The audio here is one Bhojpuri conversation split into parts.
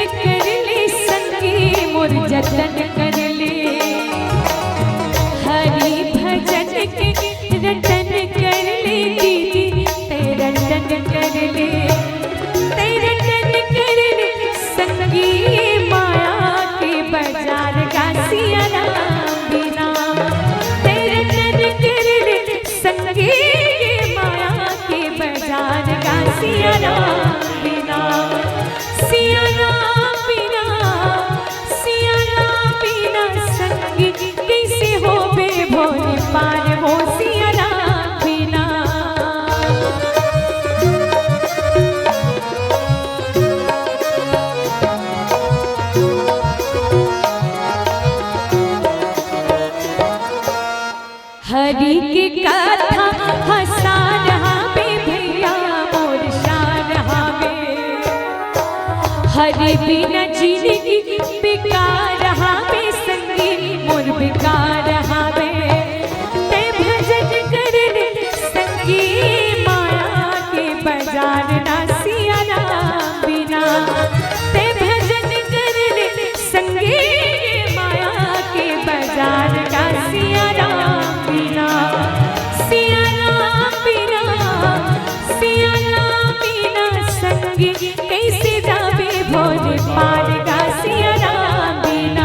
कर ले संगी मोर जतन कर ले, हरि भजन के रटन कर ले दीदी तेरा रटन कर ले, तेरा रटन कर ले संगी माया के बाजार का सिया राम बिना, तेरा रटन कर ले संगी माया के बाजार का सिया राम बिना, सिया राम बिना, सिया राम बिना संगी कैसे हो बे भोरे पार हो सिया राम बिना। हरि के कथा हंसा रहा बे भैया मोर शान रहा बे, हरि बिना जिंदगी बेकार रहा बे संगी मोर बेकार रहा बे, ते भजन कर ले संगी माया के बाजार ना सिया राम बिना, ते भजन कर ले संगी माया के बाजार का सिया राम बिना, सिया राम बिना, सिया राम बिना संगी कैसे जावे भोरे पार का सिया राम बिना।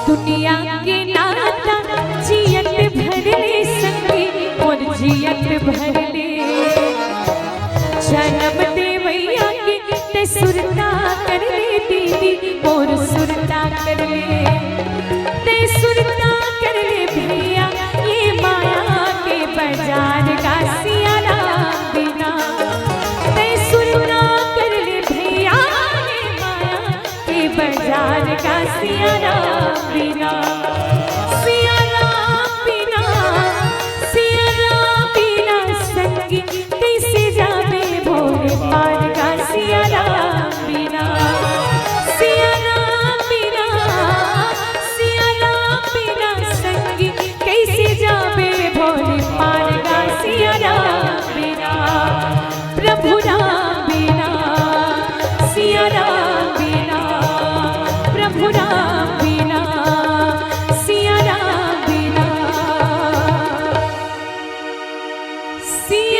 दुनिया के नाता जियत भर ले संगी और जियत भर ले, जन्म देवैया के ते सुरता कर ले दीदी और सुरता कर ले, ते सुरता कर ले भैया ये माया के बाजार का सिया राम बिना, ते सुरता कर ले भैया ये माया के बाजार का सिया राम बिना, सिया राम बिना, सिया राम बिना संगी कैसे जावे भोरे पार का सिया राम बिना, सिया राम बिना, सिया राम बिना संगी कैसे जावे भोरे पार का सिया राम बिना, प्रभु राम बिना, सिया राम बिना, प्रभु राम बिना, सिया राम बिना, सिया